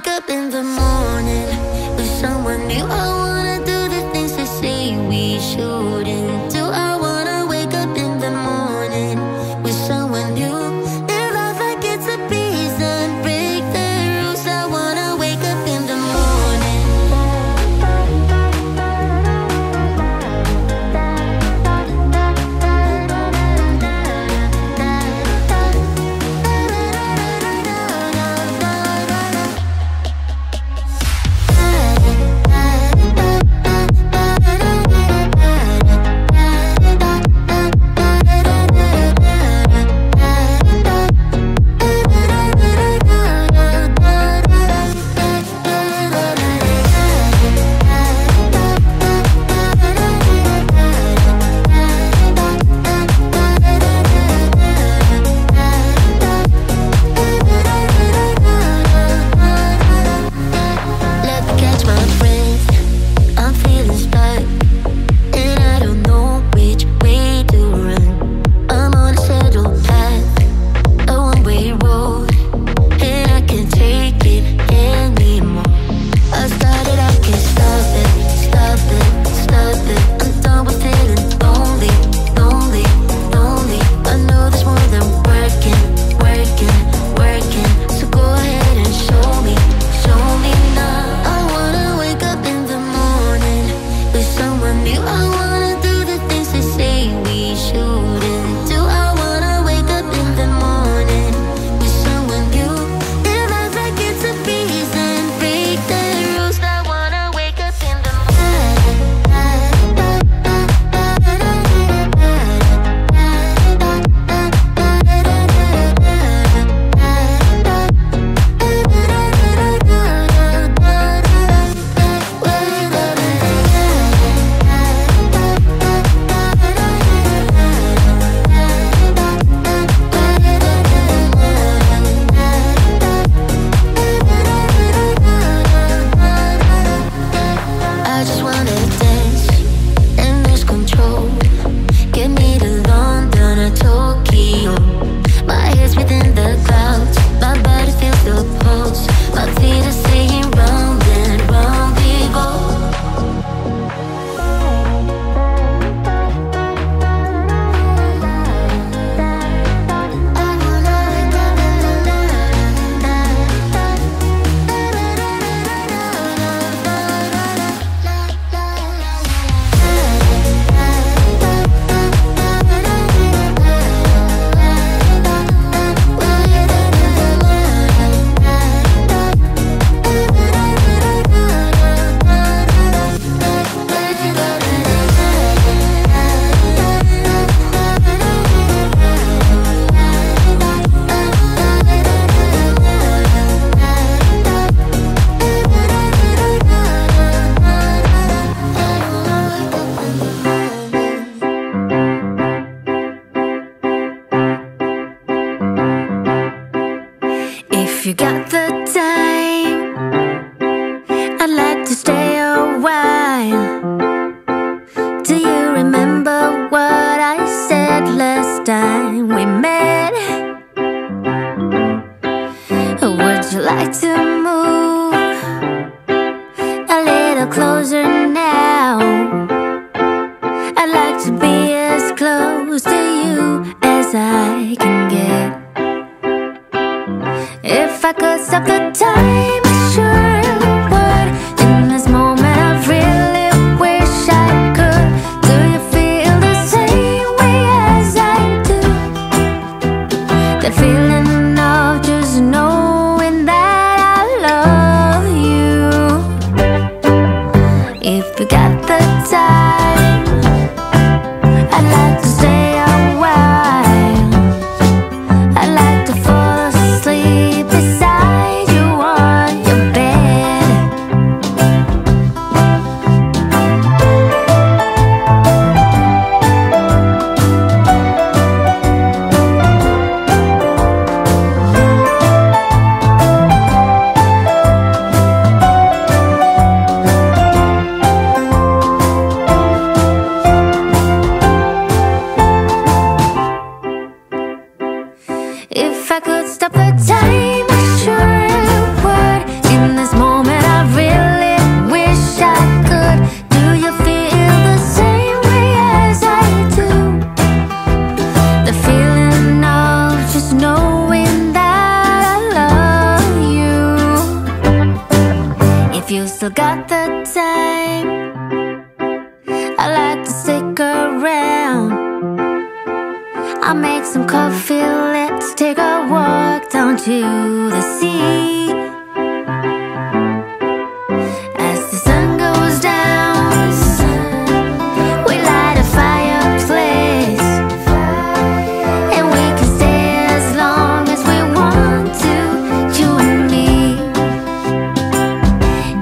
wake up in the morning with someone new. I wanna do the things they say we shouldn't do. I wanna wake up in the morning with someone new. Live life like it's a prison, break the rules. I wanna wake up in the morning. If you got the time, I'd like to stay a while. Do you remember what I said last time we met? Would you like to move a little closer now? I'd like to be as close to you as I can get. If I could stop the time, I sure would. In this moment I really wish I could. Do you feel the same way as I do? That feeling of just knowing that I love you. If you got the time, I'd like to stay a while. I'd like to fall asleep beside you all still got the time. I like to stick around. I'll make some coffee, let's take a walk down to the sea. As the sun goes down, we light a fireplace, and we can stay as long as we want to, you and me.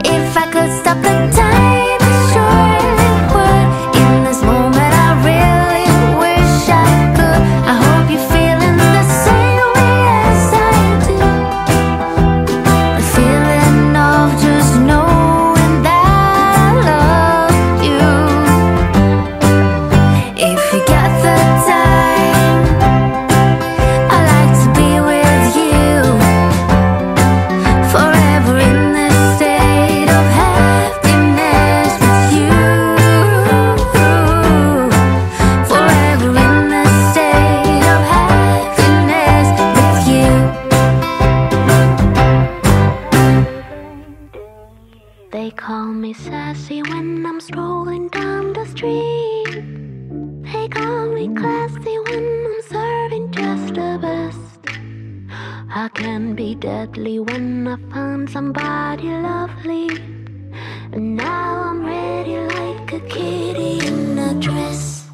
If I could stop the time, I surely would. In this moment I really wish I could. I hope you're feeling the same way as I do. The feeling of just knowing that I love you. If you got the time, I like to be with you forever in this state of happiness with you. Forever in this state of happiness with you. They call me sassy when I'm strolling down the street. They call me classy when I'm serving just the best. I can be deadly when I find somebody lovely. And now I'm ready like a kitty in a dress.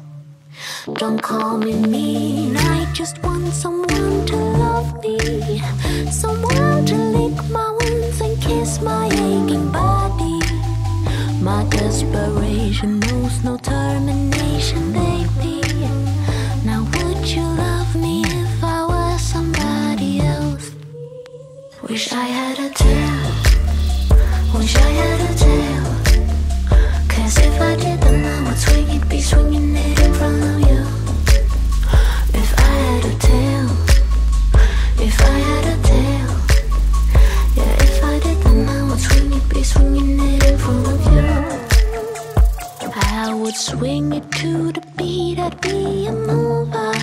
Don't call me mean, I just want someone to love me. Someone to lick my wounds and kiss my aching body. My desperation knows no termination, baby. Now would you love me if I was somebody else? Wish I had a tail. Wish I had a tail. 'Cause if I did then I would swing it, be swinging it in front of you. If I had a tail. If I had a tail. Yeah, if I did then I would swing it, be swinging it in front of you. I would swing it to the beat, I'd be a mover.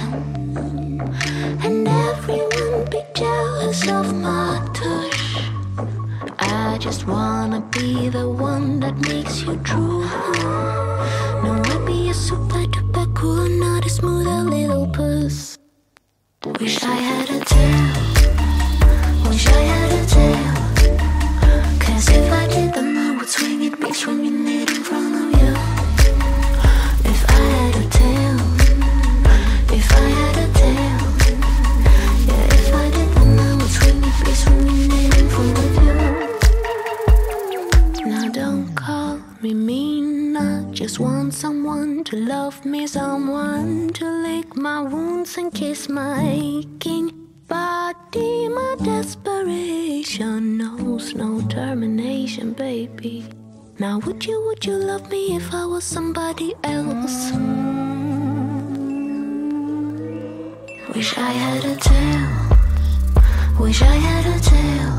And everyone be jealous of my touch. I just wanna be the one that makes you true. No, I'd be a super duper cool, not a smoother little puss. Wish I had a tail. Wish I had a tail. 'Cause if I did then I would swing it, be swinging it in front of you. If I had a tail. If I had a tail. Yeah, if I did then I would swing it, be swinging it in front of you. Now don't call me mean, I just want someone to love me. Someone to lick my wounds and kiss my aching body. My desperation knows no termination, baby. Now would you love me if I was somebody else? Wish I had a tail. Wish I had a tail.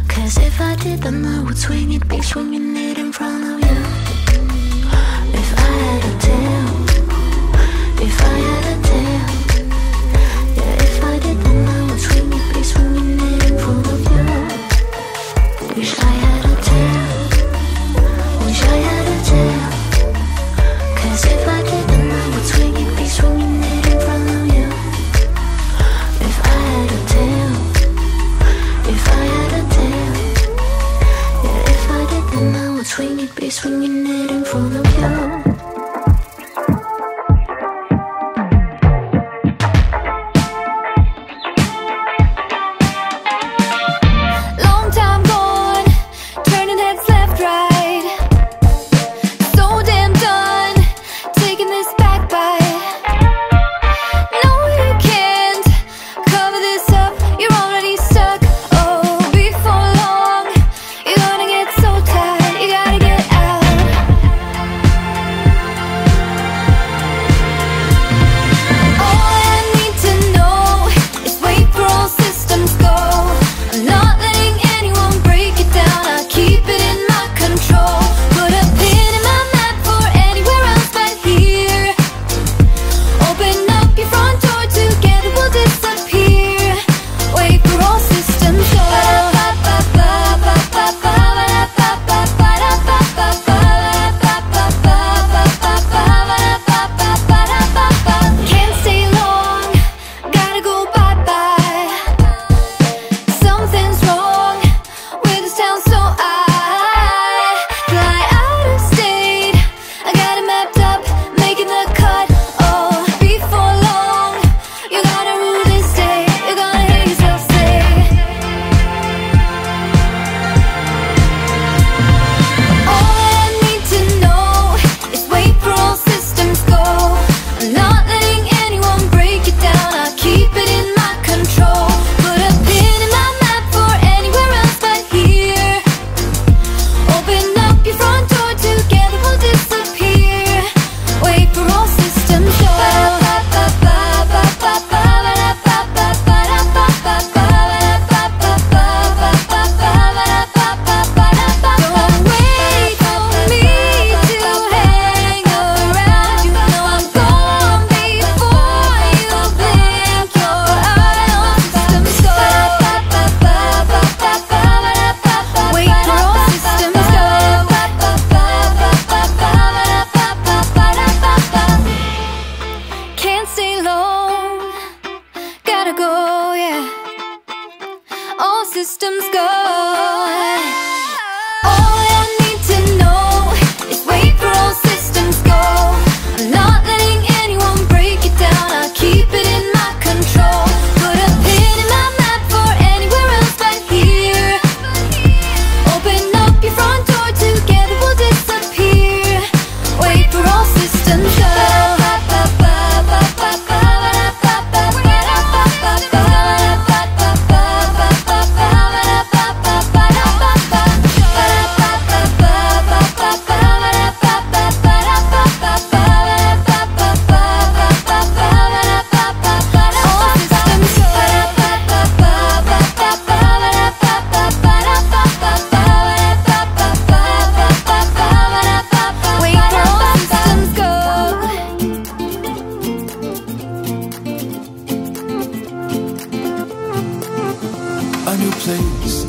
'Cause if I did then I would swing it, be swinging it in front of you. If I had a tail. If I had a tail. Yeah, if I did then I would swing it, be swinging it in front of you. Wish I had a tail. Wish I had a tail. 'Cause if I did then I would swing it, be swinging it in front of you. If I had a tail. If I had a tail. Yeah, if I did then I would swing it, be swinging it in front of you. Long time gone, turning heads left, right. So damn done, taking this back bite. No, you can't cover this up, you're already stuck. Oh, before long, you're gonna get so tired, you gotta get out.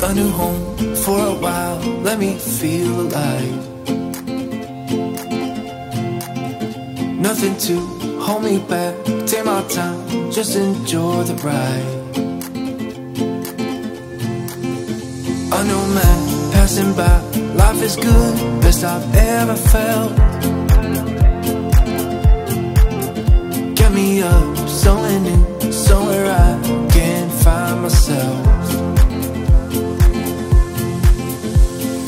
a new home for a while. Let me feel alive. Nothing to hold me back. Take my time, just enjoy the ride. A new man passing by. Life is good, best I've ever felt. Get me up, somewhere new, somewhere I can find myself.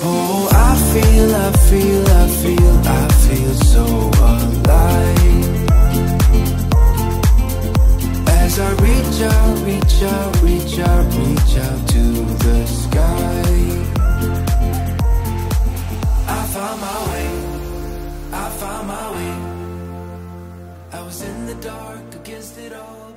Oh, I feel so alive. As I reach out to the sky. I found my way. I was in the dark against it all.